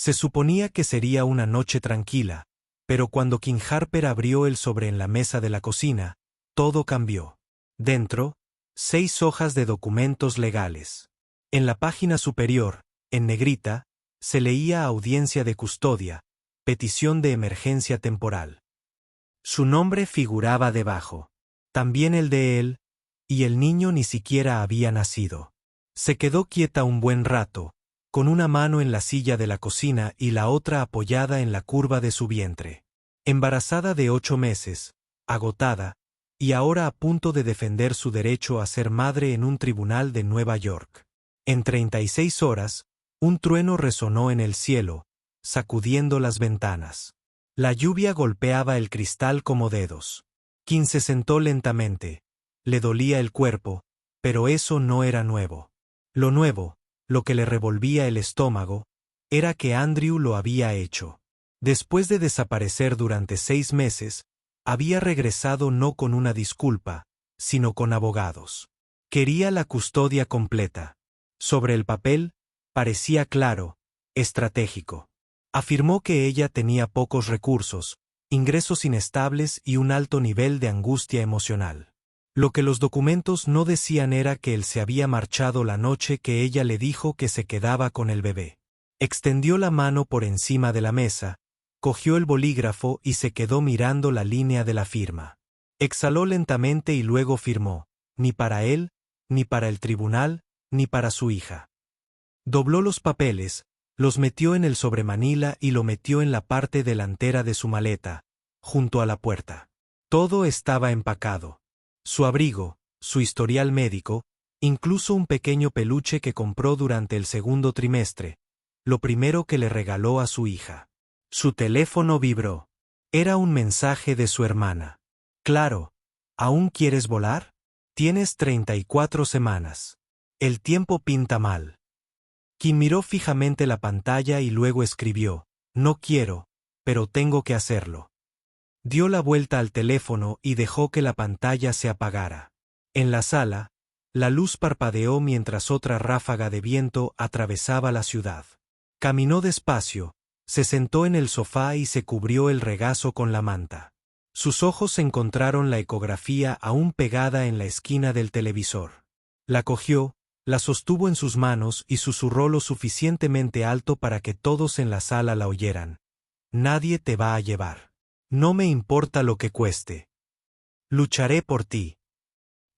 Se suponía que sería una noche tranquila, pero cuando King Harper abrió el sobre en la mesa de la cocina, todo cambió. Dentro, 6 hojas de documentos legales. En la página superior, en negrita, se leía audiencia de custodia, petición de emergencia temporal. Su nombre figuraba debajo. También el de él, y el niño ni siquiera había nacido. Se quedó quieta un buen rato, con una mano en la silla de la cocina y la otra apoyada en la curva de su vientre. Embarazada de 8 meses, agotada, y ahora a punto de defender su derecho a ser madre en un tribunal de Nueva York. En 36 horas, un trueno resonó en el cielo, sacudiendo las ventanas. La lluvia golpeaba el cristal como dedos. King se sentó lentamente. Le dolía el cuerpo, pero eso no era nuevo. Lo nuevo, lo que le revolvía el estómago, era que Andrew lo había hecho. Después de desaparecer durante 6 meses, había regresado no con una disculpa, sino con abogados. Quería la custodia completa. Sobre el papel, parecía claro, estratégico. Afirmó que ella tenía pocos recursos, ingresos inestables y un alto nivel de angustia emocional. Lo que los documentos no decían era que él se había marchado la noche que ella le dijo que se quedaba con el bebé. Extendió la mano por encima de la mesa, cogió el bolígrafo y se quedó mirando la línea de la firma. Exhaló lentamente y luego firmó, ni para él, ni para el tribunal, ni para su hija. Dobló los papeles, los metió en el sobremanila y lo metió en la parte delantera de su maleta, junto a la puerta. Todo estaba empacado. Su abrigo, su historial médico, incluso un pequeño peluche que compró durante el segundo trimestre, lo primero que le regaló a su hija. Su teléfono vibró. Era un mensaje de su hermana. Claro, ¿aún quieres volar? Tienes 34 semanas. El tiempo pinta mal. Kim miró fijamente la pantalla y luego escribió, no quiero, pero tengo que hacerlo. Dio la vuelta al teléfono y dejó que la pantalla se apagara. En la sala, la luz parpadeó mientras otra ráfaga de viento atravesaba la ciudad. Caminó despacio, se sentó en el sofá y se cubrió el regazo con la manta. Sus ojos encontraron la ecografía aún pegada en la esquina del televisor. La cogió, la sostuvo en sus manos y susurró lo suficientemente alto para que todos en la sala la oyeran. Nadie te va a llevar. No me importa lo que cueste. Lucharé por ti.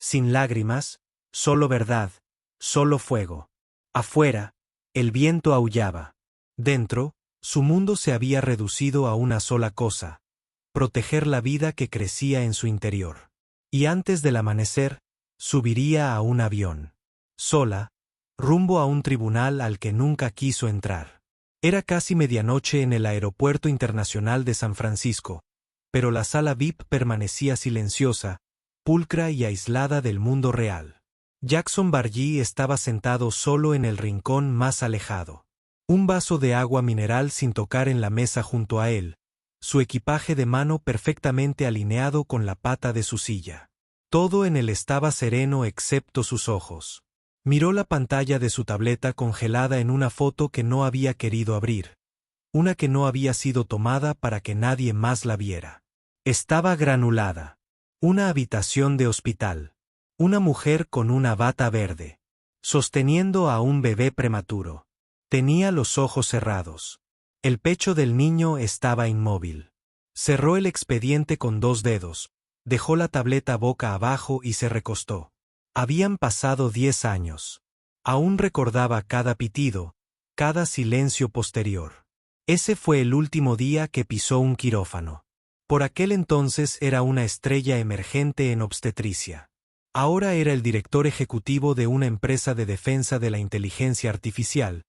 Sin lágrimas, solo verdad, solo fuego. Afuera, el viento aullaba. Dentro, su mundo se había reducido a una sola cosa: proteger la vida que crecía en su interior. Y antes del amanecer, subiría a un avión. Sola, rumbo a un tribunal al que nunca quiso entrar. Era casi medianoche en el Aeropuerto Internacional de San Francisco, pero la sala VIP permanecía silenciosa, pulcra y aislada del mundo real. Jackson Bargee estaba sentado solo en el rincón más alejado. Un vaso de agua mineral sin tocar en la mesa junto a él, su equipaje de mano perfectamente alineado con la pata de su silla. Todo en él estaba sereno excepto sus ojos. Miró la pantalla de su tableta congelada en una foto que no había querido abrir, una que no había sido tomada para que nadie más la viera. Estaba granulada. Una habitación de hospital. Una mujer con una bata verde, sosteniendo a un bebé prematuro. Tenía los ojos cerrados. El pecho del niño estaba inmóvil. Cerró el expediente con 2 dedos, dejó la tableta boca abajo y se recostó. Habían pasado 10 años. Aún recordaba cada pitido, cada silencio posterior. Ese fue el último día que pisó un quirófano. Por aquel entonces era una estrella emergente en obstetricia. Ahora era el director ejecutivo de una empresa de defensa de la inteligencia artificial,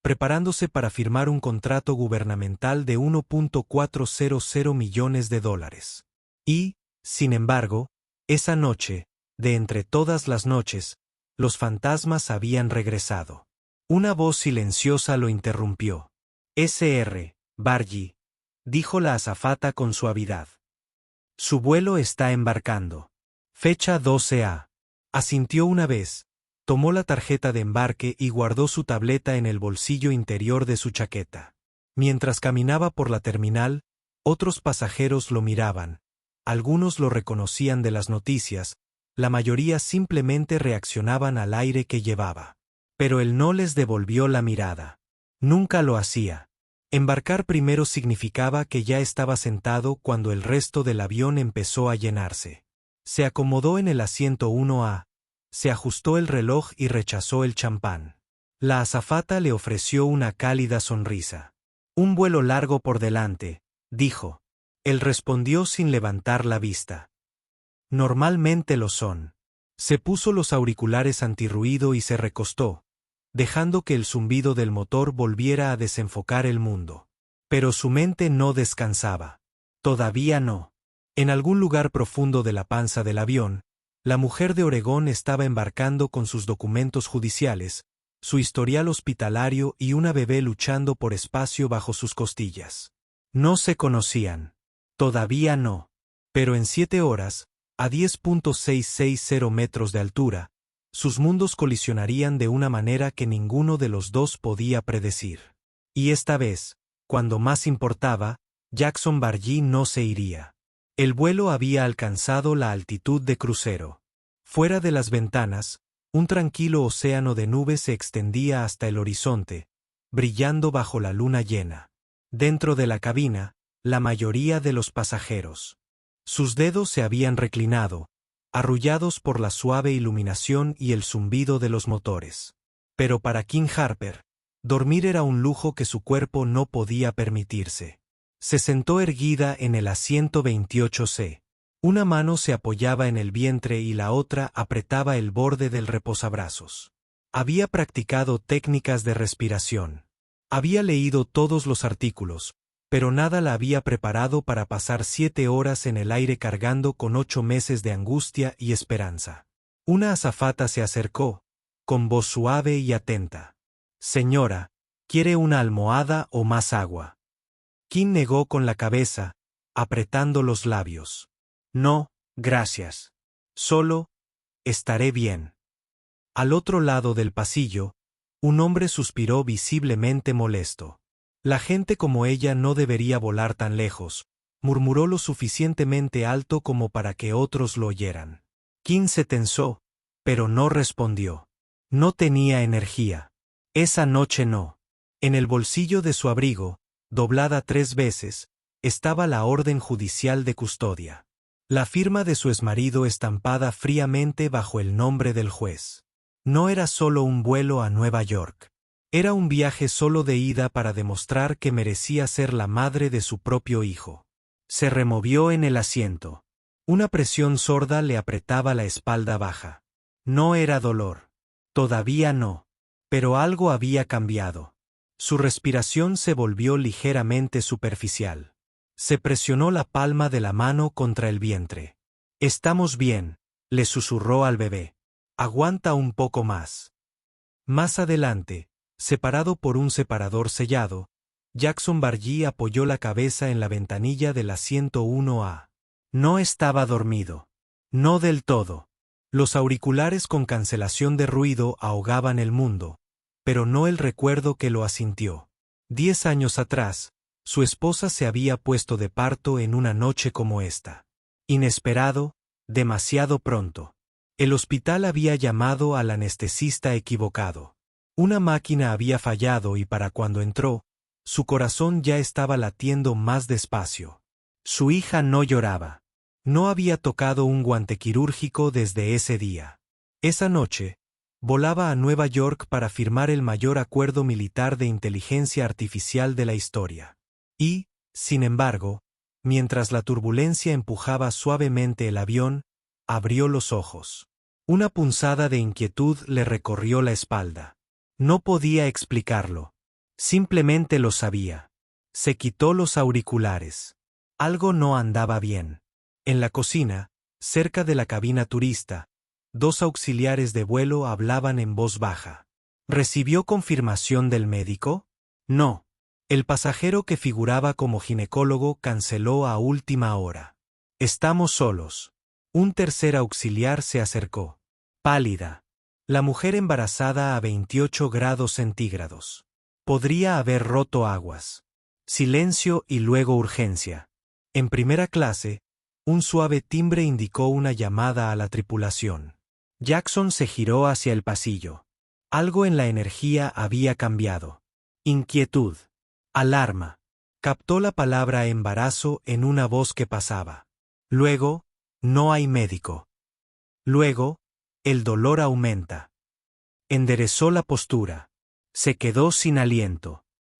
preparándose para firmar un contrato gubernamental de $1.400 millones. Y, sin embargo, esa noche, de entre todas las noches, los fantasmas habían regresado. Una voz silenciosa lo interrumpió. Sr. Bargee, dijo la azafata con suavidad. Su vuelo está embarcando. Fecha 12A. Asintió una vez, tomó la tarjeta de embarque y guardó su tableta en el bolsillo interior de su chaqueta. Mientras caminaba por la terminal, otros pasajeros lo miraban. Algunos lo reconocían de las noticias, la mayoría simplemente reaccionaban al aire que llevaba. Pero él no les devolvió la mirada. Nunca lo hacía. Embarcar primero significaba que ya estaba sentado cuando el resto del avión empezó a llenarse. Se acomodó en el asiento 1A, se ajustó el reloj y rechazó el champán. La azafata le ofreció una cálida sonrisa. Un vuelo largo por delante, dijo. Él respondió sin levantar la vista. Normalmente lo son. Se puso los auriculares antirruido y se recostó, dejando que el zumbido del motor volviera a desenfocar el mundo. Pero su mente no descansaba. Todavía no. En algún lugar profundo de la panza del avión, la mujer de Oregón estaba embarcando con sus documentos judiciales, su historial hospitalario y una bebé luchando por espacio bajo sus costillas. No se conocían. Todavía no. Pero en 7 horas, a 10.660 metros de altura, sus mundos colisionarían de una manera que ninguno de los dos podía predecir. Y esta vez, cuando más importaba, Jackson Bargee no se iría. El vuelo había alcanzado la altitud de crucero. Fuera de las ventanas, un tranquilo océano de nubes se extendía hasta el horizonte, brillando bajo la luna llena. Dentro de la cabina, la mayoría de los pasajeros. Sus dedos se habían reclinado, arrullados por la suave iluminación y el zumbido de los motores. Pero para King Harper, dormir era un lujo que su cuerpo no podía permitirse. Se sentó erguida en el asiento 28C. Una mano se apoyaba en el vientre y la otra apretaba el borde del reposabrazos. Había practicado técnicas de respiración. Había leído todos los artículos, pero nada la había preparado para pasar 7 horas en el aire cargando con 8 meses de angustia y esperanza. Una azafata se acercó, con voz suave y atenta. «Señora, ¿quiere una almohada o más agua?» King negó con la cabeza, apretando los labios. «No, gracias. Solo, estaré bien». Al otro lado del pasillo, un hombre suspiró visiblemente molesto. «La gente como ella no debería volar tan lejos», murmuró lo suficientemente alto como para que otros lo oyeran. King se tensó, pero no respondió. No tenía energía. Esa noche no. En el bolsillo de su abrigo, doblada 3 veces, estaba la orden judicial de custodia. La firma de su exmarido estampada fríamente bajo el nombre del juez. No era solo un vuelo a Nueva York. Era un viaje solo de ida para demostrar que merecía ser la madre de su propio hijo. Se removió en el asiento. Una presión sorda le apretaba la espalda baja. No era dolor. Todavía no. Pero algo había cambiado. Su respiración se volvió ligeramente superficial. Se presionó la palma de la mano contra el vientre. «Estamos bien», le susurró al bebé. «Aguanta un poco más». Más adelante, separado por un separador sellado, Jackson Bargee apoyó la cabeza en la ventanilla del asiento 1A. No estaba dormido. No del todo. Los auriculares con cancelación de ruido ahogaban el mundo, pero no el recuerdo que lo asintió. 10 años atrás, su esposa se había puesto de parto en una noche como esta. Inesperado, demasiado pronto. El hospital había llamado al anestesista equivocado. Una máquina había fallado y para cuando entró, su corazón ya estaba latiendo más despacio. Su hija no lloraba. No había tocado un guante quirúrgico desde ese día. Esa noche, volaba a Nueva York para firmar el mayor acuerdo militar de inteligencia artificial de la historia. Y, sin embargo, mientras la turbulencia empujaba suavemente el avión, abrió los ojos. Una punzada de inquietud le recorrió la espalda. No podía explicarlo. Simplemente lo sabía. Se quitó los auriculares. Algo no andaba bien. En la cocina, cerca de la cabina turista, 2 auxiliares de vuelo hablaban en voz baja. ¿Recibió confirmación del médico? No. El pasajero que figuraba como ginecólogo canceló a última hora. Estamos solos. Un tercer auxiliar se acercó. Pálida. La mujer embarazada a 28 grados centígrados. Podría haber roto aguas. Silencio y luego urgencia. En primera clase, un suave timbre indicó una llamada a la tripulación. Jackson se giró hacia el pasillo. Algo en la energía había cambiado. Inquietud. Alarma. Captó la palabra embarazo en una voz que pasaba. Luego, no hay médico. Luego, el dolor aumenta. Enderezó la postura. Se quedó sin aliento.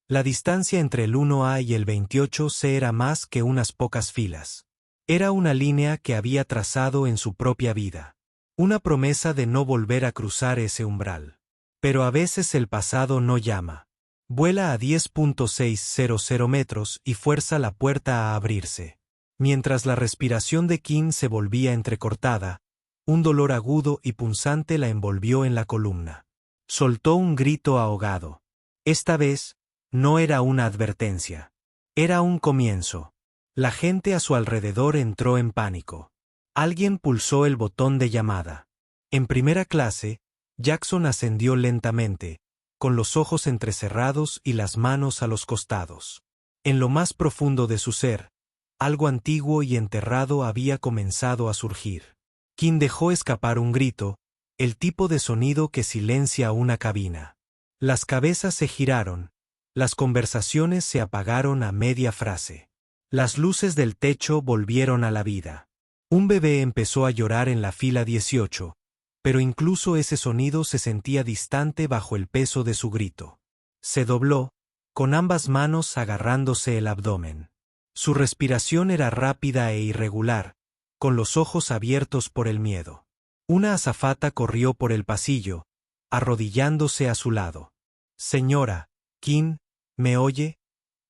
La distancia entre el 1A y el 28C era más que unas pocas filas. Era una línea que había trazado en su propia vida. Una promesa de no volver a cruzar ese umbral. Pero a veces el pasado no llama. Vuela a 10.600 metros y fuerza la puerta a abrirse. Mientras la respiración de Kim se volvía entrecortada, un dolor agudo y punzante la envolvió en la columna. Soltó un grito ahogado. Esta vez, no era una advertencia. Era un comienzo. La gente a su alrededor entró en pánico. Alguien pulsó el botón de llamada. En primera clase, Jackson ascendió lentamente, con los ojos entrecerrados y las manos a los costados. En lo más profundo de su ser, algo antiguo y enterrado había comenzado a surgir. Kim dejó escapar un grito, el tipo de sonido que silencia una cabina. Las cabezas se giraron, las conversaciones se apagaron a media frase. Las luces del techo volvieron a la vida. Un bebé empezó a llorar en la fila 18, pero incluso ese sonido se sentía distante bajo el peso de su grito. Se dobló, con ambas manos agarrándose el abdomen. Su respiración era rápida e irregular, con los ojos abiertos por el miedo. Una azafata corrió por el pasillo, arrodillándose a su lado. «Señora, Kim, ¿me oye?»,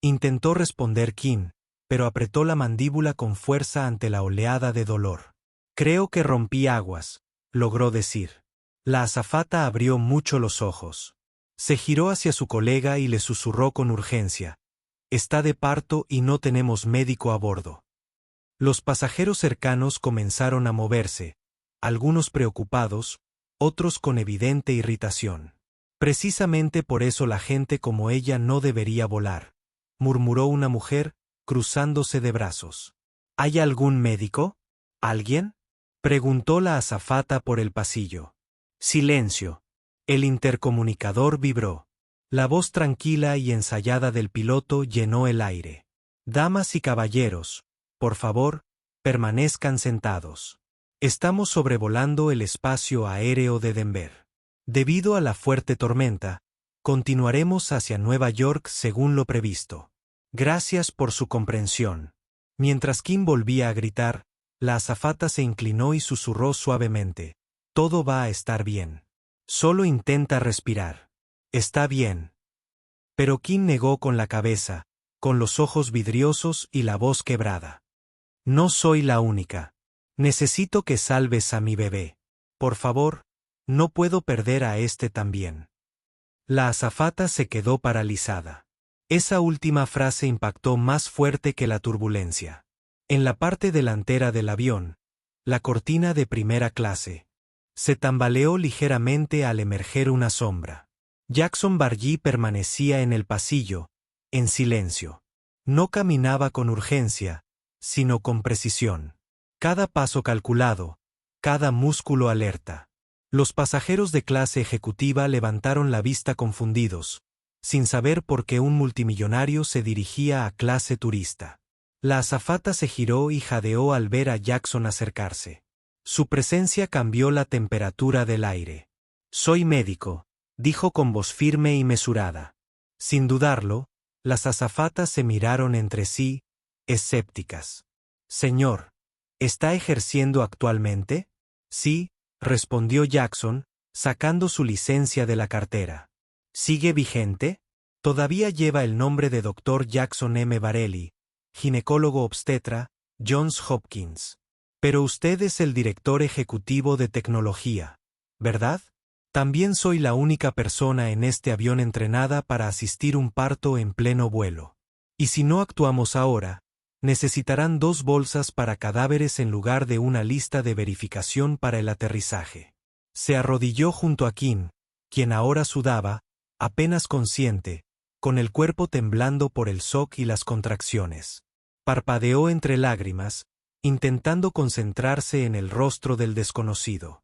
intentó responder Kim, pero apretó la mandíbula con fuerza ante la oleada de dolor. «Creo que rompí aguas», logró decir. La azafata abrió mucho los ojos. Se giró hacia su colega y le susurró con urgencia: «Está de parto y no tenemos médico a bordo». Los pasajeros cercanos comenzaron a moverse, algunos preocupados, otros con evidente irritación. «Precisamente por eso la gente como ella no debería volar», murmuró una mujer, cruzándose de brazos. «¿Hay algún médico? ¿Alguien?», preguntó la azafata por el pasillo. Silencio. El intercomunicador vibró. La voz tranquila y ensayada del piloto llenó el aire. «Damas y caballeros, por favor, permanezcan sentados. Estamos sobrevolando el espacio aéreo de Denver. Debido a la fuerte tormenta, continuaremos hacia Nueva York según lo previsto. Gracias por su comprensión». Mientras Kim volvía a gritar, la azafata se inclinó y susurró suavemente: «Todo va a estar bien. Solo intenta respirar. Está bien». Pero Kim negó con la cabeza, con los ojos vidriosos y la voz quebrada. «No soy la única. Necesito que salves a mi bebé. Por favor, no puedo perder a este también». La azafata se quedó paralizada. Esa última frase impactó más fuerte que la turbulencia. En la parte delantera del avión, la cortina de primera clase se tambaleó ligeramente al emerger una sombra. Jackson Bargee permanecía en el pasillo, en silencio. No caminaba con urgencia, sino con precisión. Cada paso calculado, cada músculo alerta. Los pasajeros de clase ejecutiva levantaron la vista confundidos, sin saber por qué un multimillonario se dirigía a clase turista. La azafata se giró y jadeó al ver a Jackson acercarse. Su presencia cambió la temperatura del aire. «Soy médico», dijo con voz firme y mesurada. Sin dudarlo, las azafatas se miraron entre sí, escépticas. «Señor, ¿está ejerciendo actualmente?». «Sí», respondió Jackson, sacando su licencia de la cartera. «¿Sigue vigente?». «Todavía lleva el nombre de Dr. Jackson M. Varelli, ginecólogo obstetra, Johns Hopkins. Pero usted es el director ejecutivo de tecnología, ¿verdad?». «También soy la única persona en este avión entrenada para asistir un parto en pleno vuelo. Y si no actuamos ahora, necesitarán 2 bolsas para cadáveres en lugar de una lista de verificación para el aterrizaje». Se arrodilló junto a Kim, quien ahora sudaba, apenas consciente, con el cuerpo temblando por el shock y las contracciones. Parpadeó entre lágrimas, intentando concentrarse en el rostro del desconocido.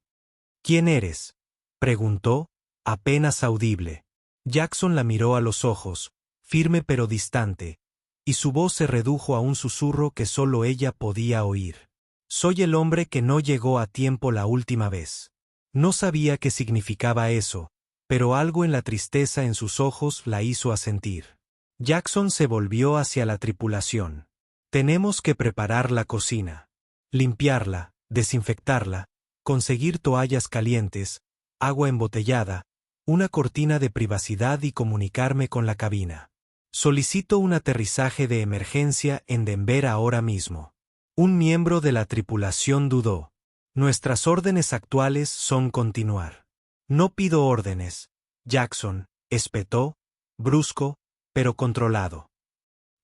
¿Quién eres?, preguntó, apenas audible. Jackson la miró a los ojos, firme pero distante, y su voz se redujo a un susurro que solo ella podía oír. Soy el hombre que no llegó a tiempo la última vez. No sabía qué significaba eso, pero algo en la tristeza en sus ojos la hizo asentir. Jackson se volvió hacia la tripulación. Tenemos que preparar la cocina. Limpiarla, desinfectarla, conseguir toallas calientes, agua embotellada, una cortina de privacidad y comunicarme con la cabina. Solicito un aterrizaje de emergencia en Denver ahora mismo. Un miembro de la tripulación dudó. Nuestras órdenes actuales son continuar. No pido órdenes, Jackson, espetó, brusco, pero controlado.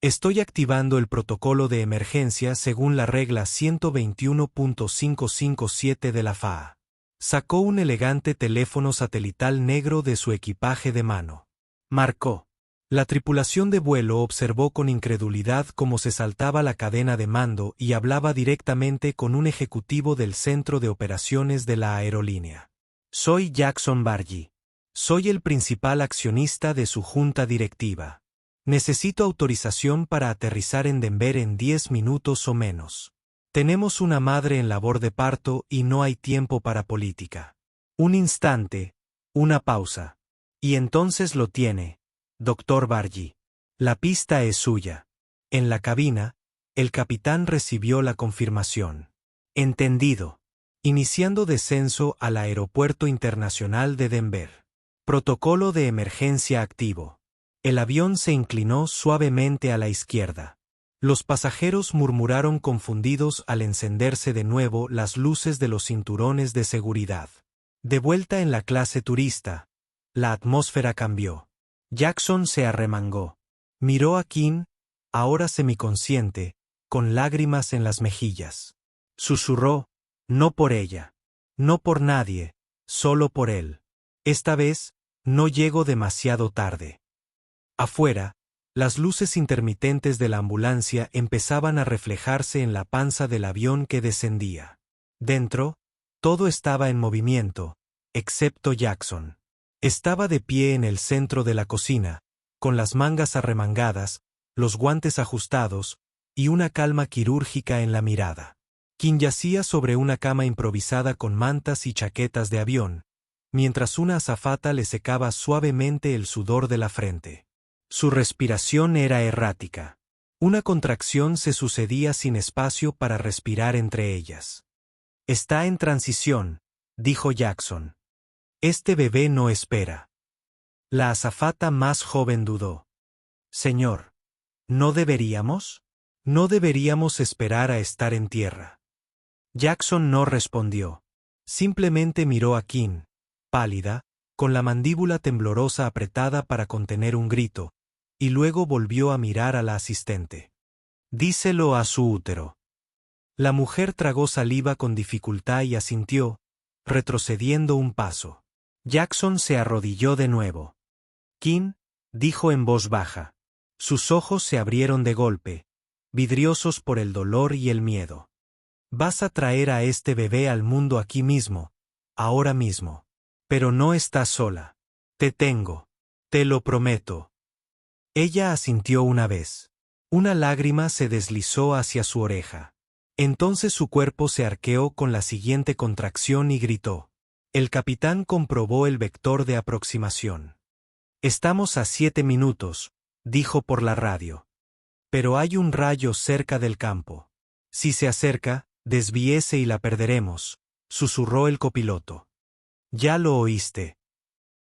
Estoy activando el protocolo de emergencia según la regla 121.557 de la FAA. Sacó un elegante teléfono satelital negro de su equipaje de mano. Marcó. La tripulación de vuelo observó con incredulidad cómo se saltaba la cadena de mando y hablaba directamente con un ejecutivo del centro de operaciones de la aerolínea. Soy Jackson Bargy. Soy el principal accionista de su junta directiva. Necesito autorización para aterrizar en Denver en 10 minutos o menos. Tenemos una madre en labor de parto y no hay tiempo para política. Un instante, una pausa. Y entonces lo tiene, Dr. Bargy. La pista es suya. En la cabina, el capitán recibió la confirmación. Entendido. Iniciando descenso al Aeropuerto Internacional de Denver. Protocolo de emergencia activo. El avión se inclinó suavemente a la izquierda. Los pasajeros murmuraron confundidos al encenderse de nuevo las luces de los cinturones de seguridad. De vuelta en la clase turista, la atmósfera cambió. Jackson se arremangó. Miró a Kim, ahora semiconsciente, con lágrimas en las mejillas. Susurró, no por ella, no por nadie, solo por él. Esta vez, no llego demasiado tarde. Afuera, las luces intermitentes de la ambulancia empezaban a reflejarse en la panza del avión que descendía. Dentro, todo estaba en movimiento, excepto Jackson. Estaba de pie en el centro de la cocina, con las mangas arremangadas, los guantes ajustados, y una calma quirúrgica en la mirada. Kim yacía sobre una cama improvisada con mantas y chaquetas de avión, mientras una azafata le secaba suavemente el sudor de la frente. Su respiración era errática. Una contracción se sucedía sin espacio para respirar entre ellas. Está en transición, dijo Jackson. Este bebé no espera. La azafata más joven dudó. Señor, ¿no deberíamos? No deberíamos esperar a estar en tierra. Jackson no respondió. Simplemente miró a Kim, pálida, con la mandíbula temblorosa apretada para contener un grito, y luego volvió a mirar a la asistente. Díselo a su útero. La mujer tragó saliva con dificultad y asintió, retrocediendo un paso. Jackson se arrodilló de nuevo. Kim, dijo en voz baja. Sus ojos se abrieron de golpe, vidriosos por el dolor y el miedo. Vas a traer a este bebé al mundo aquí mismo, ahora mismo. Pero no estás sola. Te tengo. Te lo prometo. Ella asintió una vez. Una lágrima se deslizó hacia su oreja. Entonces su cuerpo se arqueó con la siguiente contracción y gritó. El capitán comprobó el vector de aproximación. Estamos a 7 minutos, dijo por la radio. Pero hay un rayo cerca del campo. Si se acerca, desvíese y la perderemos, susurró el copiloto. Ya lo oíste.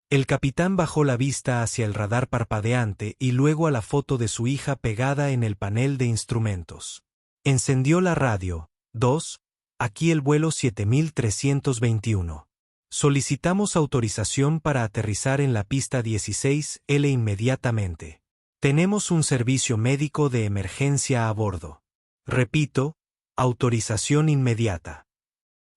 El capitán bajó la vista hacia el radar parpadeante y luego a la foto de su hija pegada en el panel de instrumentos. Encendió la radio. 2. Aquí el vuelo 7321. Solicitamos autorización para aterrizar en la pista 16L inmediatamente. Tenemos un servicio médico de emergencia a bordo. Repito, autorización inmediata.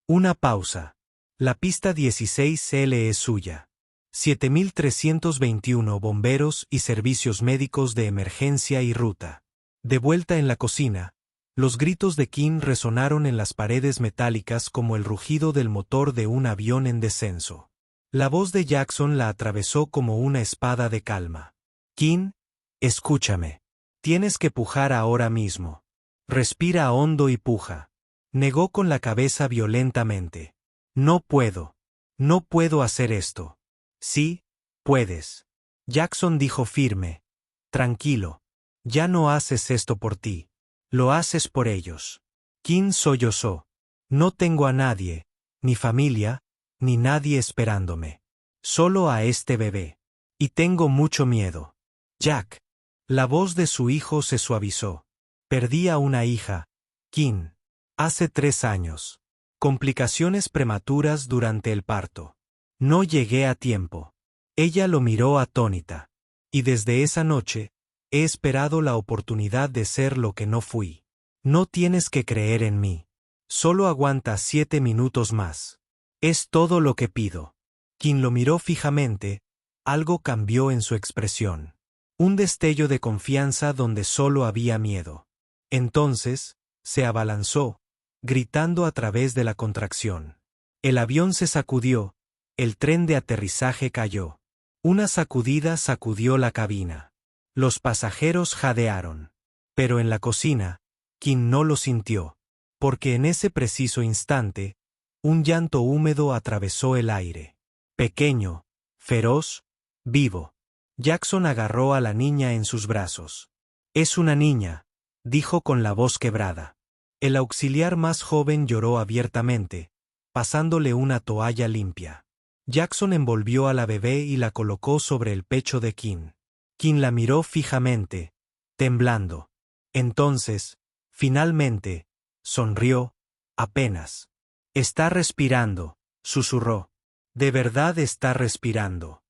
Una pausa. La pista 16L es suya. 7321 bomberos y servicios médicos de emergencia y ruta. De vuelta en la cocina, los gritos de Kim resonaron en las paredes metálicas como el rugido del motor de un avión en descenso. La voz de Jackson la atravesó como una espada de calma. Kim, escúchame. Tienes que pujar ahora mismo. Respira hondo y puja. Negó con la cabeza violentamente. No puedo. No puedo hacer esto. Sí, puedes. Jackson dijo firme. Tranquilo. Ya no haces esto por ti. Lo haces por ellos. Kim sollozó. No tengo a nadie, ni familia, ni nadie esperándome. Solo a este bebé. Y tengo mucho miedo. Jack. La voz de su hijo se suavizó. Perdí a una hija, Kim. Hace 3 años. Complicaciones prematuras durante el parto. No llegué a tiempo. Ella lo miró atónita. Y desde esa noche, he esperado la oportunidad de ser lo que no fui. No tienes que creer en mí. Solo aguanta 7 minutos más. Es todo lo que pido. Kim lo miró fijamente, algo cambió en su expresión. Un destello de confianza donde solo había miedo. Entonces, se abalanzó, gritando a través de la contracción. El avión se sacudió, el tren de aterrizaje cayó. Una sacudida sacudió la cabina. Los pasajeros jadearon. Pero en la cocina, Kim no lo sintió, porque en ese preciso instante, un llanto húmedo atravesó el aire. Pequeño, feroz, vivo. Jackson agarró a la niña en sus brazos. Es una niña, dijo con la voz quebrada. El auxiliar más joven lloró abiertamente, pasándole una toalla limpia. Jackson envolvió a la bebé y la colocó sobre el pecho de Kim. Kim la miró fijamente, temblando. Entonces, finalmente, sonrió, apenas. Está respirando, susurró. De verdad está respirando.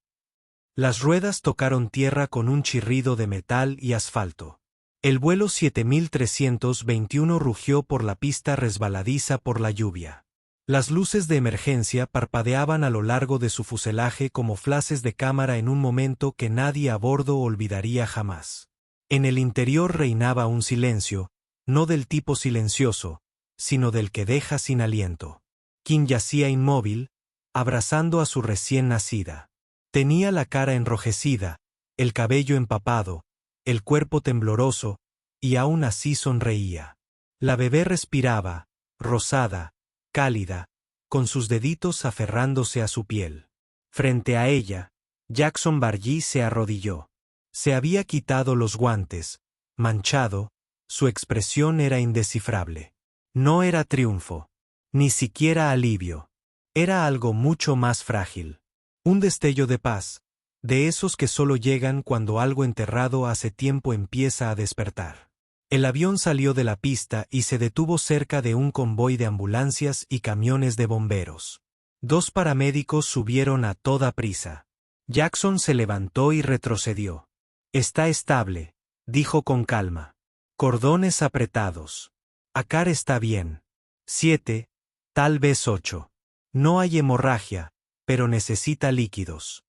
Las ruedas tocaron tierra con un chirrido de metal y asfalto. El vuelo 7321 rugió por la pista resbaladiza por la lluvia. Las luces de emergencia parpadeaban a lo largo de su fuselaje como flashes de cámara en un momento que nadie a bordo olvidaría jamás. En el interior reinaba un silencio, no del tipo silencioso, sino del que deja sin aliento. Kim yacía inmóvil, abrazando a su recién nacida. Tenía la cara enrojecida, el cabello empapado, el cuerpo tembloroso, y aún así sonreía. La bebé respiraba, rosada, cálida, con sus deditos aferrándose a su piel. Frente a ella, Jackson Bargy se arrodilló. Se había quitado los guantes, manchado, su expresión era indescifrable. No era triunfo, ni siquiera alivio. Era algo mucho más frágil. Un destello de paz, de esos que solo llegan cuando algo enterrado hace tiempo empieza a despertar. El avión salió de la pista y se detuvo cerca de un convoy de ambulancias y camiones de bomberos. 2 paramédicos subieron a toda prisa. Jackson se levantó y retrocedió. Está estable, dijo con calma. Cordones apretados. Akar está bien. 7, tal vez 8. No hay hemorragia, pero necesita líquidos.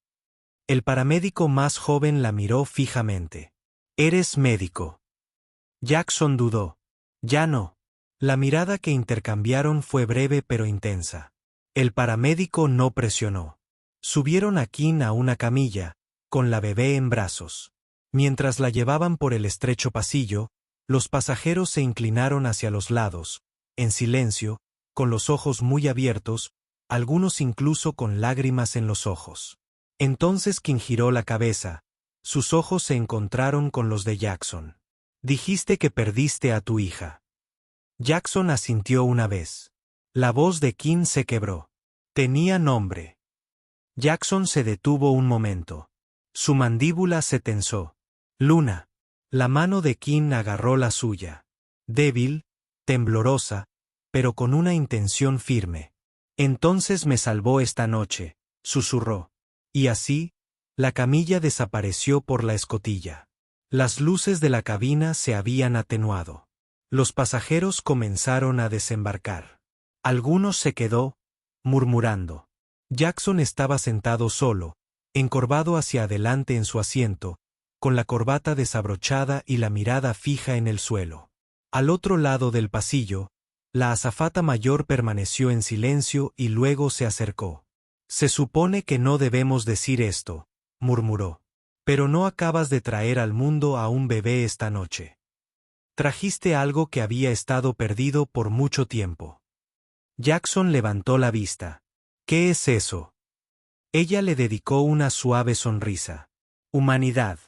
El paramédico más joven la miró fijamente. ¿Eres médico? Jackson dudó. Ya no. La mirada que intercambiaron fue breve pero intensa. El paramédico no presionó. Subieron a Kim a una camilla, con la bebé en brazos. Mientras la llevaban por el estrecho pasillo, los pasajeros se inclinaron hacia los lados, en silencio, con los ojos muy abiertos, algunos incluso con lágrimas en los ojos. Entonces Kim giró la cabeza. Sus ojos se encontraron con los de Jackson. Dijiste que perdiste a tu hija. Jackson asintió una vez. La voz de Kim se quebró. Tenía nombre. Jackson se detuvo un momento. Su mandíbula se tensó. Luna. La mano de Kim agarró la suya. Débil, temblorosa, pero con una intención firme. Entonces me salvó esta noche, susurró. Y así, la camilla desapareció por la escotilla. Las luces de la cabina se habían atenuado. Los pasajeros comenzaron a desembarcar. Algunos se quedó, murmurando. Jackson estaba sentado solo, encorvado hacia adelante en su asiento, con la corbata desabrochada y la mirada fija en el suelo. Al otro lado del pasillo, la azafata mayor permaneció en silencio y luego se acercó. «Se supone que no debemos decir esto», murmuró. «Pero no acabas de traer al mundo a un bebé esta noche. Trajiste algo que había estado perdido por mucho tiempo». Jackson levantó la vista. «¿Qué es eso?». Ella le dedicó una suave sonrisa. «Humanidad».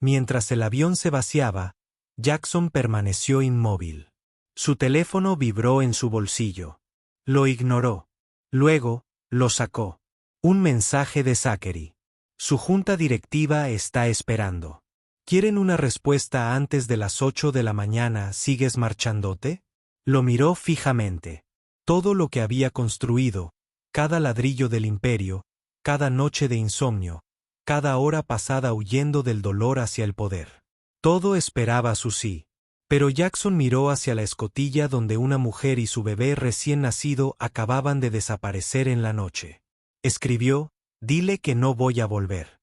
Mientras el avión se vaciaba, Jackson permaneció inmóvil. Su teléfono vibró en su bolsillo. Lo ignoró. Luego, lo sacó. Un mensaje de Zachary. Su junta directiva está esperando. ¿Quieren una respuesta antes de las 8 de la mañana? ¿Sigues marchándote? Lo miró fijamente. Todo lo que había construido, cada ladrillo del imperio, cada noche de insomnio, cada hora pasada huyendo del dolor hacia el poder. Todo esperaba su sí. Pero Jackson miró hacia la escotilla donde una mujer y su bebé recién nacido acababan de desaparecer en la noche. Escribió: «Dile que no voy a volver».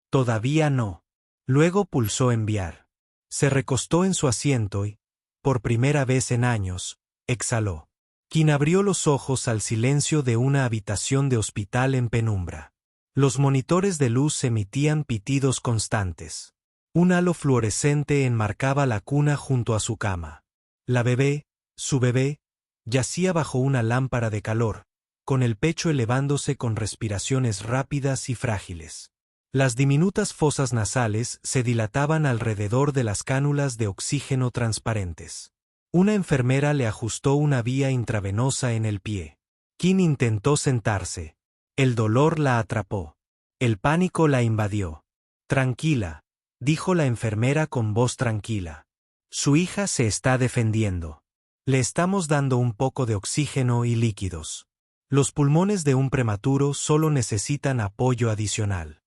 «Todavía no». Luego pulsó enviar. Se recostó en su asiento y, por primera vez en años, exhaló. Kim abrió los ojos al silencio de una habitación de hospital en penumbra. Los monitores de luz emitían pitidos constantes. Un halo fluorescente enmarcaba la cuna junto a su cama. La bebé, su bebé, yacía bajo una lámpara de calor, con el pecho elevándose con respiraciones rápidas y frágiles. Las diminutas fosas nasales se dilataban alrededor de las cánulas de oxígeno transparentes. Una enfermera le ajustó una vía intravenosa en el pie. Kim intentó sentarse. El dolor la atrapó. El pánico la invadió. «Tranquila», dijo la enfermera con voz tranquila. «Su hija se está defendiendo. Le estamos dando un poco de oxígeno y líquidos. Los pulmones de un prematuro solo necesitan apoyo adicional».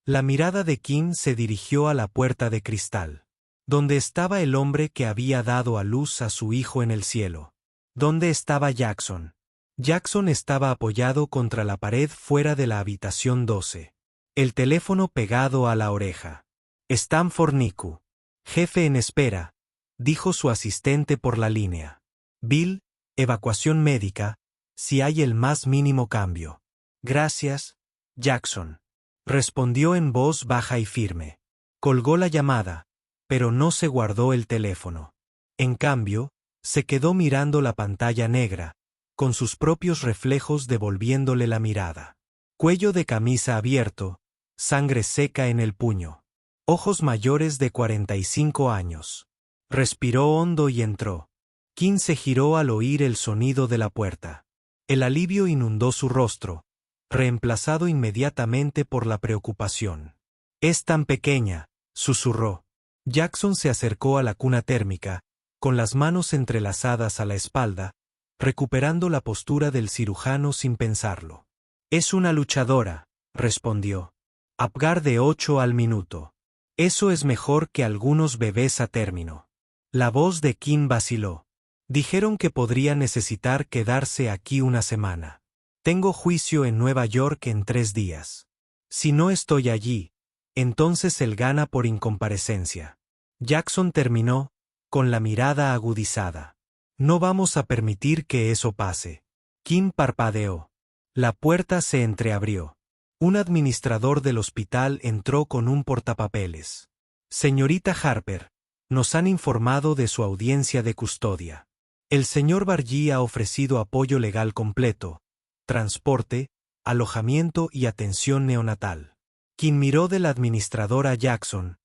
La mirada de Kim se dirigió a la puerta de cristal. ¿Dónde estaba el hombre que había dado a luz a su hijo en el cielo? ¿Dónde estaba Jackson? Jackson estaba apoyado contra la pared fuera de la habitación 12. El teléfono pegado a la oreja. «Stanford NICU. Jefe en espera», dijo su asistente por la línea. «Bill, evacuación médica, si hay el más mínimo cambio». «Gracias, Jackson», respondió en voz baja y firme. Colgó la llamada, pero no se guardó el teléfono. En cambio, se quedó mirando la pantalla negra, con sus propios reflejos devolviéndole la mirada. Cuello de camisa abierto, sangre seca en el puño. Ojos mayores de 45 años. Respiró hondo y entró. Kim se giró al oír el sonido de la puerta. El alivio inundó su rostro, reemplazado inmediatamente por la preocupación. «Es tan pequeña», susurró. Jackson se acercó a la cuna térmica, con las manos entrelazadas a la espalda, recuperando la postura del cirujano sin pensarlo. «Es una luchadora», respondió. «Apgar de 8 al minuto. Eso es mejor que algunos bebés a término». La voz de Kim vaciló. «Dijeron que podría necesitar quedarse aquí una semana. Tengo juicio en Nueva York en 3 días. Si no estoy allí, entonces él gana por incomparecencia». Jackson terminó, con la mirada agudizada. «No vamos a permitir que eso pase». Kim parpadeó. La puerta se entreabrió. Un administrador del hospital entró con un portapapeles. «Señorita Harper, nos han informado de su audiencia de custodia. El señor Bargy ha ofrecido apoyo legal completo, transporte, alojamiento y atención neonatal». Kim miró del administrador a Jackson,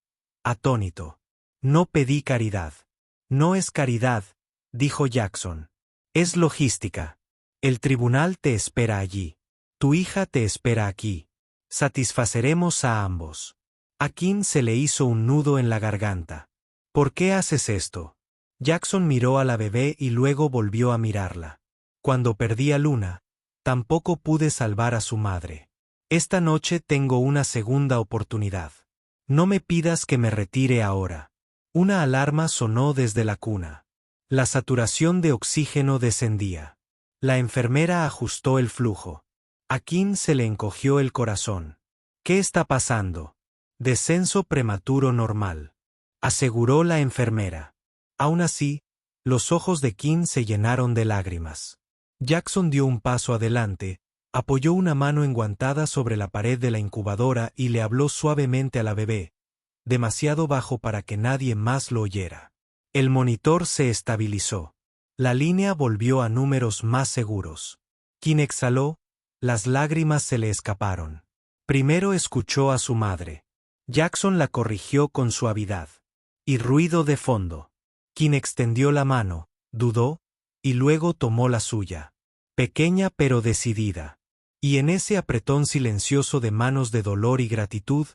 atónito. «No pedí caridad». «No es caridad», dijo Jackson. «Es logística. El tribunal te espera allí. Tu hija te espera aquí. Satisfaceremos a ambos». A Kim se le hizo un nudo en la garganta. «¿Por qué haces esto?». Jackson miró a la bebé y luego volvió a mirarla. «Cuando perdí a Luna, tampoco pude salvar a su madre. Esta noche tengo una segunda oportunidad. No me pidas que me retire ahora». Una alarma sonó desde la cuna. La saturación de oxígeno descendía. La enfermera ajustó el flujo. A Kim se le encogió el corazón. ¿Qué está pasando? Descenso prematuro normal, aseguró la enfermera. Aún así, los ojos de Kim se llenaron de lágrimas. Jackson dio un paso adelante, apoyó una mano enguantada sobre la pared de la incubadora y le habló suavemente a la bebé, demasiado bajo para que nadie más lo oyera. El monitor se estabilizó. La línea volvió a números más seguros. Kim exhaló, las lágrimas se le escaparon. Primero escuchó a su madre. Jackson la corrigió con suavidad. Y ruido de fondo. Kim extendió la mano, dudó, y luego tomó la suya. Pequeña pero decidida. Y en ese apretón silencioso de manos de dolor y gratitud,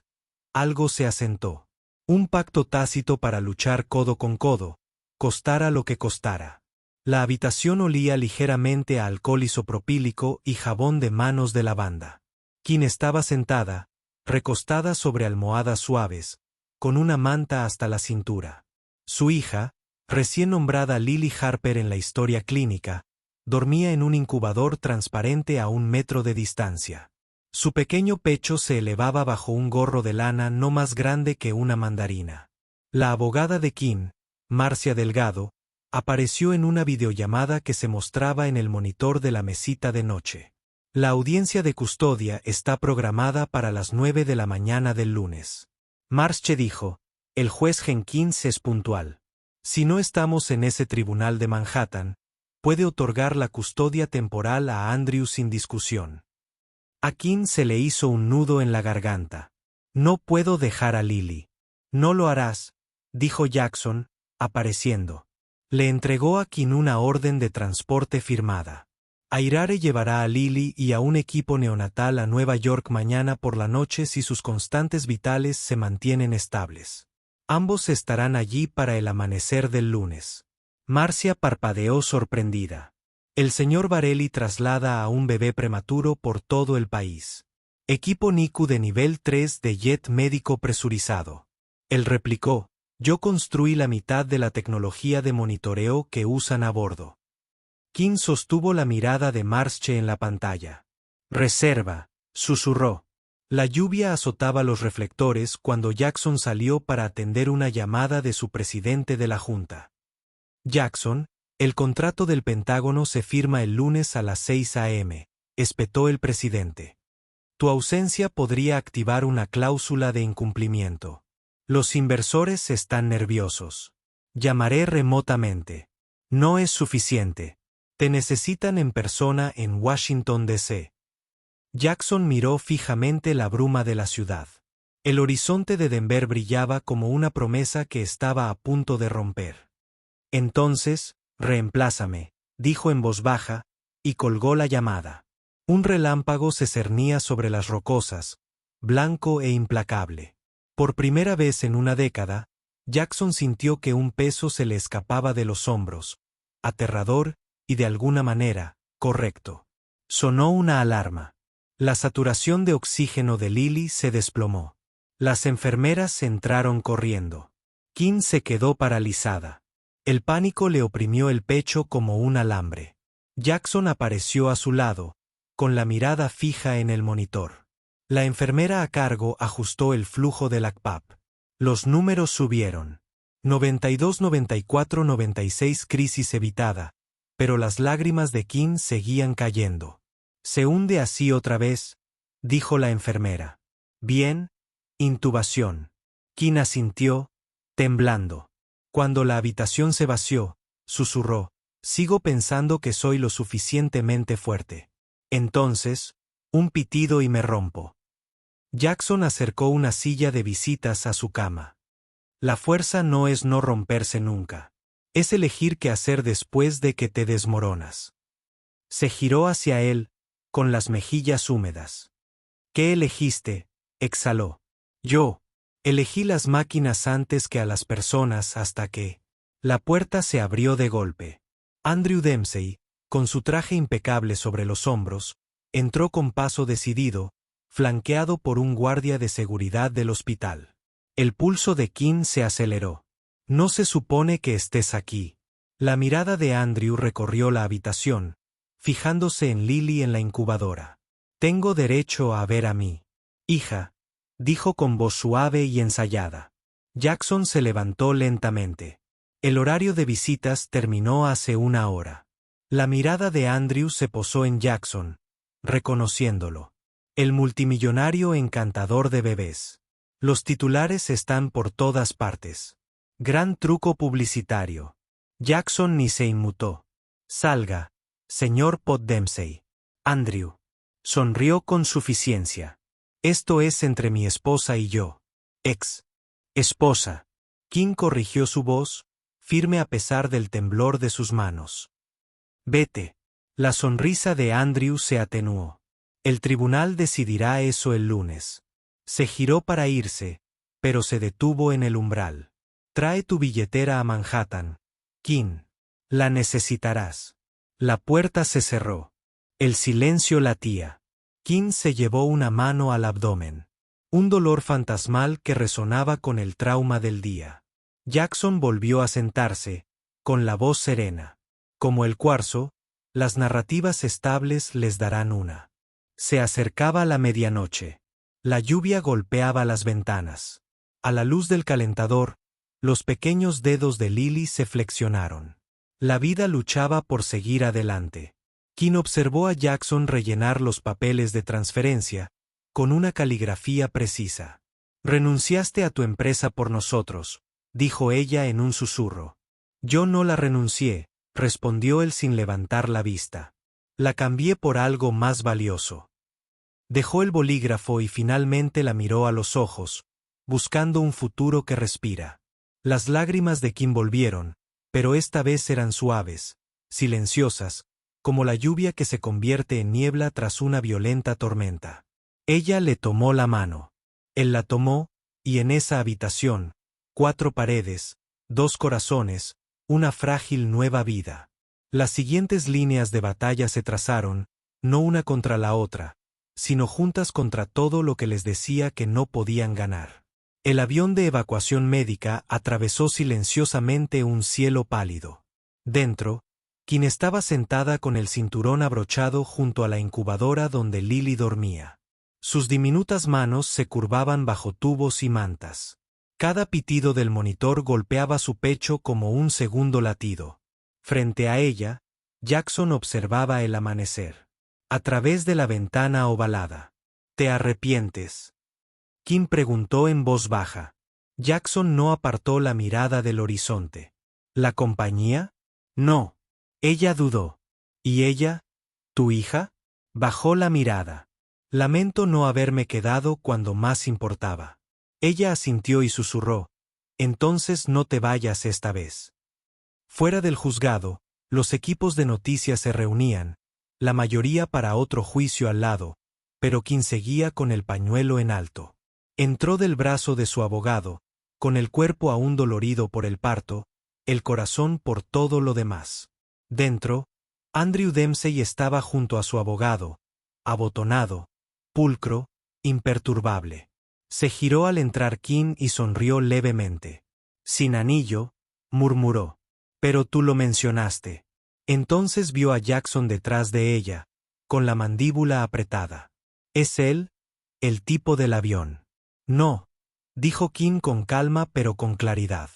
algo se asentó. Un pacto tácito para luchar codo con codo, costara lo que costara. La habitación olía ligeramente a alcohol isopropílico y jabón de manos de lavanda. Kim estaba sentada, recostada sobre almohadas suaves, con una manta hasta la cintura. Su hija, recién nombrada Lily Harper en la historia clínica, dormía en un incubador transparente a 1 metro de distancia. Su pequeño pecho se elevaba bajo un gorro de lana no más grande que una mandarina. La abogada de Kim, Marcia Delgado, apareció en una videollamada que se mostraba en el monitor de la mesita de noche. La audiencia de custodia está programada para las 9 de la mañana del lunes. Marche dijo, el juez Jenkins es puntual. Si no estamos en ese tribunal de Manhattan, puede otorgar la custodia temporal a Andrew sin discusión. A Kim se le hizo un nudo en la garganta. No puedo dejar a Lily. No lo harás, dijo Jackson, apareciendo. Le entregó a Kim una orden de transporte firmada. Airare llevará a Lily y a un equipo neonatal a Nueva York mañana por la noche si sus constantes vitales se mantienen estables. Ambos estarán allí para el amanecer del lunes. Marcia parpadeó sorprendida. El señor Varelli traslada a un bebé prematuro por todo el país. Equipo NICU de nivel 3 de jet médico presurizado. Él replicó, yo construí la mitad de la tecnología de monitoreo que usan a bordo. Kim sostuvo la mirada de Marche en la pantalla. Reserva, susurró. La lluvia azotaba los reflectores cuando Jackson salió para atender una llamada de su presidente de la Junta. Jackson, el contrato del Pentágono se firma el lunes a las 6 a.m., espetó el presidente. Tu ausencia podría activar una cláusula de incumplimiento. Los inversores están nerviosos. Llamaré remotamente. No es suficiente. Te necesitan en persona en Washington, D.C. Jackson miró fijamente la bruma de la ciudad. El horizonte de Denver brillaba como una promesa que estaba a punto de romper. Entonces, reemplázame, dijo en voz baja, y colgó la llamada. Un relámpago se cernía sobre las rocosas, blanco e implacable. Por primera vez en una década, Jackson sintió que un peso se le escapaba de los hombros, aterrador y de alguna manera, correcto. Sonó una alarma. La saturación de oxígeno de Lily se desplomó. Las enfermeras entraron corriendo. Kim se quedó paralizada. El pánico le oprimió el pecho como un alambre. Jackson apareció a su lado, con la mirada fija en el monitor. La enfermera a cargo ajustó el flujo del ACPAP. Los números subieron. 92, 94, 96 crisis evitada, pero las lágrimas de Kim seguían cayendo. Se hunde así otra vez, dijo la enfermera. Bien, intubación. Kim asintió, temblando. Cuando la habitación se vació, susurró, sigo pensando que soy lo suficientemente fuerte. Entonces, un pitido y me rompo. Jackson acercó una silla de visitas a su cama. La fuerza no es no romperse nunca. Es elegir qué hacer después de que te desmoronas. Se giró hacia él, con las mejillas húmedas. ¿Qué elegiste? Exhaló. Yo. Elegí las máquinas antes que a las personas hasta que... La puerta se abrió de golpe. Andrew Dempsey, con su traje impecable sobre los hombros, entró con paso decidido, flanqueado por un guardia de seguridad del hospital. El pulso de Kim se aceleró. No se supone que estés aquí. La mirada de Andrew recorrió la habitación, fijándose en Lily en la incubadora. Tengo derecho a ver a mi hija, dijo con voz suave y ensayada. Jackson se levantó lentamente. El horario de visitas terminó hace una hora. La mirada de Andrew se posó en Jackson, reconociéndolo. El multimillonario encantador de bebés. Los titulares están por todas partes. Gran truco publicitario. Jackson ni se inmutó. Salga, señor Poddempsey. Andrew. Sonrió con suficiencia. Esto es entre mi esposa y yo. Esposa. King corrigió su voz, firme a pesar del temblor de sus manos. Vete. La sonrisa de Andrew se atenuó. El tribunal decidirá eso el lunes. Se giró para irse, pero se detuvo en el umbral. Trae tu billetera a Manhattan, King. La necesitarás. La puerta se cerró. El silencio latía. King se llevó una mano al abdomen. Un dolor fantasmal que resonaba con el trauma del día. Jackson volvió a sentarse, con la voz serena. Como el cuarzo, las narrativas estables les darán una. Se acercaba la medianoche. La lluvia golpeaba las ventanas. A la luz del calentador, los pequeños dedos de Lily se flexionaron. La vida luchaba por seguir adelante. King observó a Jackson rellenar los papeles de transferencia, con una caligrafía precisa. «Renunciaste a tu empresa por nosotros», dijo ella en un susurro. «Yo no la renuncié», respondió él sin levantar la vista. «La cambié por algo más valioso». Dejó el bolígrafo y finalmente la miró a los ojos, buscando un futuro que respira. Las lágrimas de King volvieron, pero esta vez eran suaves, silenciosas, como la lluvia que se convierte en niebla tras una violenta tormenta. Ella le tomó la mano. Él la tomó, y en esa habitación, 4 paredes, 2 corazones, una frágil nueva vida. Las siguientes líneas de batalla se trazaron, no una contra la otra, sino juntas contra todo lo que les decía que no podían ganar. El avión de evacuación médica atravesó silenciosamente un cielo pálido. Dentro, King estaba sentada con el cinturón abrochado junto a la incubadora donde Lily dormía. Sus diminutas manos se curvaban bajo tubos y mantas. Cada pitido del monitor golpeaba su pecho como un segundo latido. Frente a ella, Jackson observaba el amanecer. A través de la ventana ovalada. ¿Te arrepientes?, King preguntó en voz baja. Jackson no apartó la mirada del horizonte. ¿La compañía? No. Ella dudó. ¿Y ella? ¿Tu hija? Bajó la mirada. Lamento no haberme quedado cuando más importaba. Ella asintió y susurró. Entonces no te vayas esta vez. Fuera del juzgado, los equipos de noticias se reunían, la mayoría para otro juicio al lado, pero King seguía con el pañuelo en alto. Entró del brazo de su abogado, con el cuerpo aún dolorido por el parto, el corazón por todo lo demás. Dentro, Andrew Dempsey estaba junto a su abogado, abotonado, pulcro, imperturbable. Se giró al entrar King y sonrió levemente. Sin anillo, murmuró. Pero tú lo mencionaste. Entonces vio a Jackson detrás de ella, con la mandíbula apretada. ¿Es él? El tipo del avión. No, dijo King con calma pero con claridad.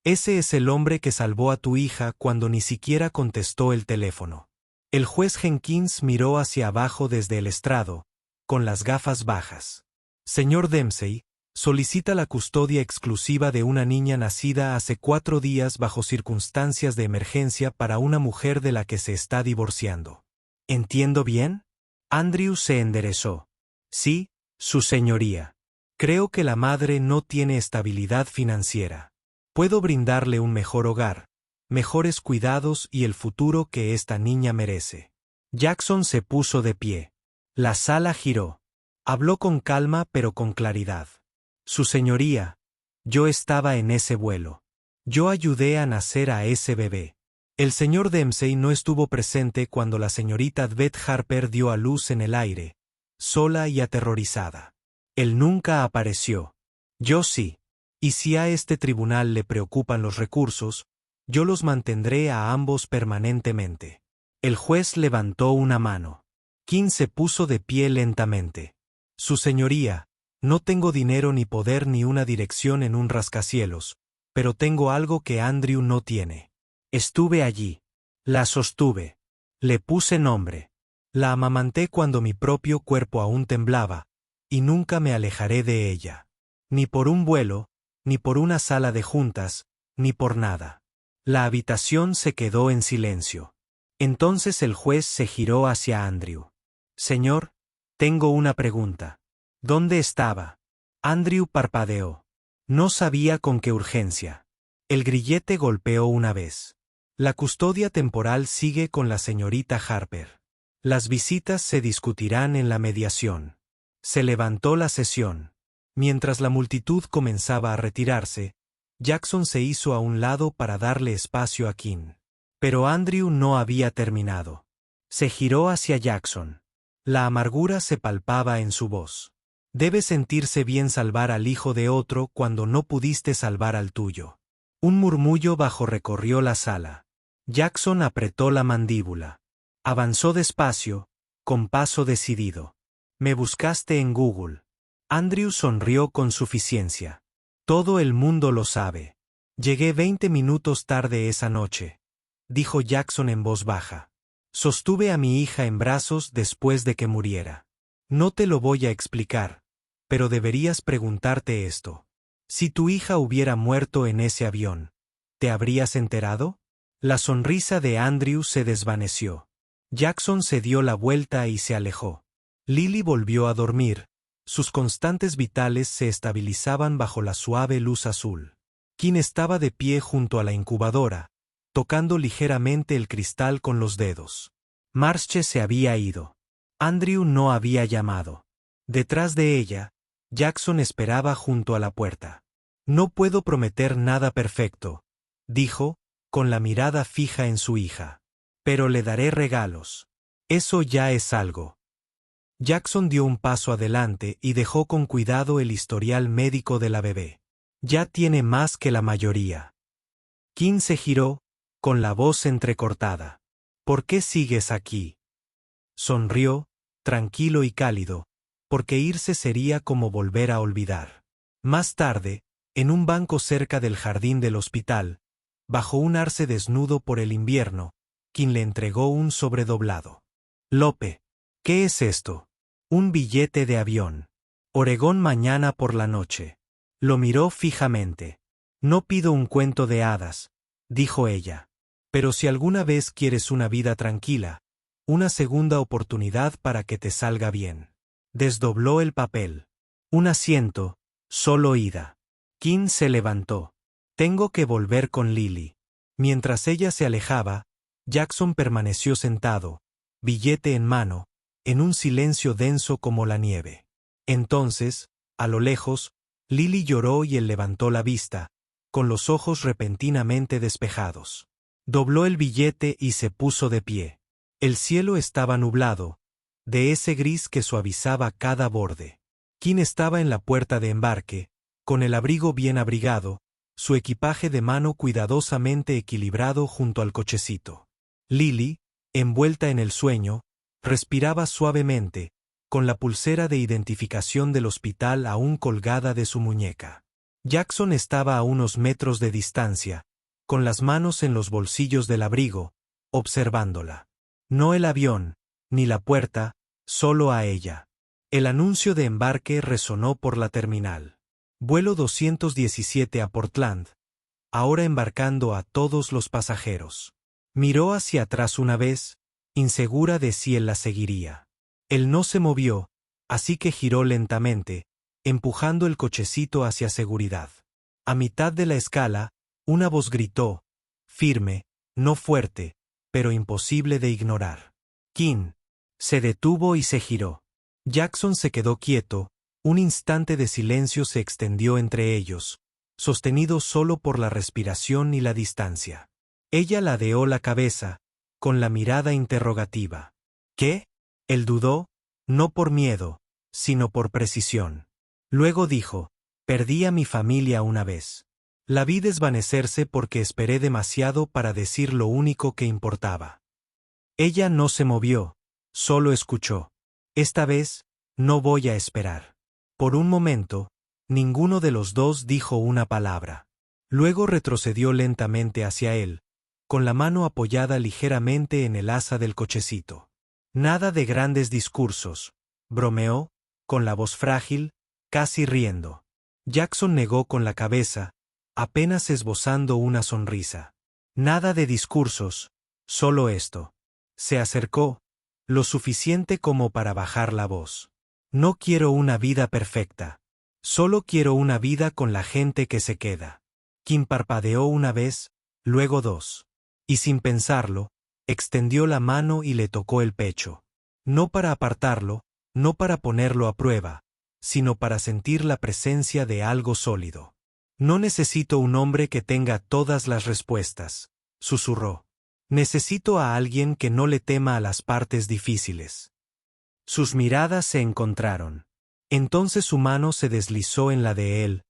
Ese es el hombre que salvó a tu hija cuando ni siquiera contestó el teléfono. El juez Jenkins miró hacia abajo desde el estrado, con las gafas bajas. Señor Dempsey, solicita la custodia exclusiva de una niña nacida hace 4 días bajo circunstancias de emergencia para una mujer de la que se está divorciando. ¿Entiendo bien? Andrew se enderezó. Sí, su señoría. Creo que la madre no tiene estabilidad financiera. Puedo brindarle un mejor hogar, mejores cuidados y el futuro que esta niña merece. Jackson se puso de pie. La sala giró. Habló con calma pero con claridad. Su señoría, yo estaba en ese vuelo. Yo ayudé a nacer a ese bebé. El señor Dempsey no estuvo presente cuando la señorita Beth Harper dio a luz en el aire, sola y aterrorizada. Él nunca apareció. Yo sí. Y si a este tribunal le preocupan los recursos, yo los mantendré a ambos permanentemente. El juez levantó una mano. King se puso de pie lentamente. Su señoría, No tengo dinero ni poder ni una dirección en un rascacielos, pero tengo algo que Andrew no tiene. Estuve allí. La sostuve. Le puse nombre. La amamanté cuando mi propio cuerpo aún temblaba, y nunca me alejaré de ella. Ni por un vuelo, ni por una sala de juntas, ni por nada. La habitación se quedó en silencio. Entonces el juez se giró hacia Andrew. Señor, tengo una pregunta. ¿Dónde estaba? Andrew parpadeó. No sabía con qué urgencia. El grillete golpeó una vez. La custodia temporal sigue con la señorita Harper. Las visitas se discutirán en la mediación. Se levantó la sesión. Mientras la multitud comenzaba a retirarse, Jackson se hizo a un lado para darle espacio a Kim. Pero Andrew no había terminado. Se giró hacia Jackson. La amargura se palpaba en su voz. Debe sentirse bien salvar al hijo de otro cuando no pudiste salvar al tuyo. Un murmullo bajo recorrió la sala. Jackson apretó la mandíbula. Avanzó despacio, con paso decidido. Me buscaste en Google. Andrew sonrió con suficiencia. Todo el mundo lo sabe. Llegué 20 minutos tarde esa noche, dijo Jackson en voz baja. Sostuve a mi hija en brazos después de que muriera. No te lo voy a explicar, pero deberías preguntarte esto. Si tu hija hubiera muerto en ese avión, ¿te habrías enterado? La sonrisa de Andrew se desvaneció. Jackson se dio la vuelta y se alejó. Lily volvió a dormir. Sus constantes vitales se estabilizaban bajo la suave luz azul. Kim estaba de pie junto a la incubadora, tocando ligeramente el cristal con los dedos. Marche se había ido. Andrew no había llamado. Detrás de ella, Jackson esperaba junto a la puerta. No puedo prometer nada perfecto, dijo, con la mirada fija en su hija. Pero le daré regalos. Eso ya es algo. Jackson dio un paso adelante y dejó con cuidado el historial médico de la bebé. Ya tiene más que la mayoría. Kim se giró, con la voz entrecortada. ¿Por qué sigues aquí? Sonrió, tranquilo y cálido, porque irse sería como volver a olvidar. Más tarde, en un banco cerca del jardín del hospital, bajo un arce desnudo por el invierno, Kim le entregó un sobredoblado. Lope, ¿qué es esto? Un billete de avión. Oregón mañana por la noche. Lo miró fijamente. No pido un cuento de hadas, dijo ella. Pero si alguna vez quieres una vida tranquila, una segunda oportunidad para que te salga bien. Desdobló el papel. Un asiento, solo ida. Kim se levantó. Tengo que volver con Lily. Mientras ella se alejaba, Jackson permaneció sentado, billete en mano, en un silencio denso como la nieve. Entonces, a lo lejos, Lily lloró y él levantó la vista, con los ojos repentinamente despejados. Dobló el billete y se puso de pie. El cielo estaba nublado, de ese gris que suavizaba cada borde. Kim estaba en la puerta de embarque, con el abrigo bien abrigado, su equipaje de mano cuidadosamente equilibrado junto al cochecito. Lily, envuelta en el sueño, respiraba suavemente, con la pulsera de identificación del hospital aún colgada de su muñeca. Jackson estaba a unos metros de distancia, con las manos en los bolsillos del abrigo, observándola. No el avión, ni la puerta, solo a ella. El anuncio de embarque resonó por la terminal. Vuelo 217 a Portland, ahora embarcando a todos los pasajeros. Miró hacia atrás una vez, insegura de si él la seguiría. Él no se movió, así que giró lentamente, empujando el cochecito hacia seguridad. A mitad de la escala, una voz gritó, firme, no fuerte, pero imposible de ignorar. Kim. Se detuvo y se giró. Jackson se quedó quieto, un instante de silencio se extendió entre ellos, sostenido solo por la respiración y la distancia. Ella ladeó la cabeza, con la mirada interrogativa. ¿Qué? Él dudó, no por miedo, sino por precisión. Luego dijo, perdí a mi familia una vez. La vi desvanecerse porque esperé demasiado para decir lo único que importaba. Ella no se movió, solo escuchó. Esta vez, no voy a esperar. Por un momento, ninguno de los dos dijo una palabra. Luego retrocedió lentamente hacia él, con la mano apoyada ligeramente en el asa del cochecito. Nada de grandes discursos, bromeó, con la voz frágil, casi riendo. Jackson negó con la cabeza, apenas esbozando una sonrisa. Nada de discursos, solo esto. Se acercó, lo suficiente como para bajar la voz. No quiero una vida perfecta. Solo quiero una vida con la gente que se queda. Kim parpadeó una vez, luego dos. Y sin pensarlo, extendió la mano y le tocó el pecho. No para apartarlo, no para ponerlo a prueba, sino para sentir la presencia de algo sólido. No necesito un hombre que tenga todas las respuestas, susurró. Necesito a alguien que no le tema a las partes difíciles. Sus miradas se encontraron. Entonces su mano se deslizó en la de él,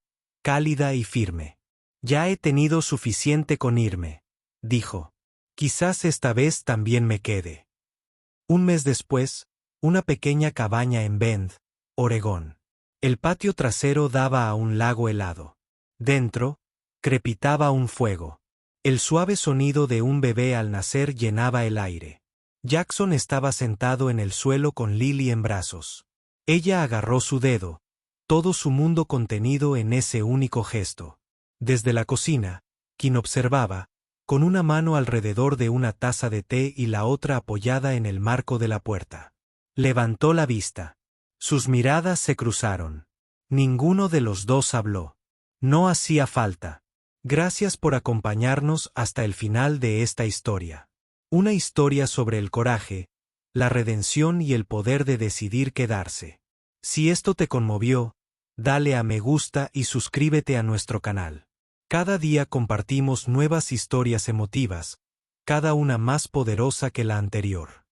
cálida y firme. Ya he tenido suficiente con irme, dijo. Quizás esta vez también me quede. Un mes después, una pequeña cabaña en Bend, Oregón. El patio trasero daba a un lago helado. Dentro, crepitaba un fuego. El suave sonido de un bebé al nacer llenaba el aire. Jackson estaba sentado en el suelo con Lily en brazos. Ella agarró su dedo, todo su mundo contenido en ese único gesto. Desde la cocina, Kim observaba, con una mano alrededor de una taza de té y la otra apoyada en el marco de la puerta. Levantó la vista. Sus miradas se cruzaron. Ninguno de los dos habló. No hacía falta. Gracias por acompañarnos hasta el final de esta historia. Una historia sobre el coraje, la redención y el poder de decidir quedarse. Si esto te conmovió, dale a me gusta y suscríbete a nuestro canal. Cada día compartimos nuevas historias emotivas, cada una más poderosa que la anterior.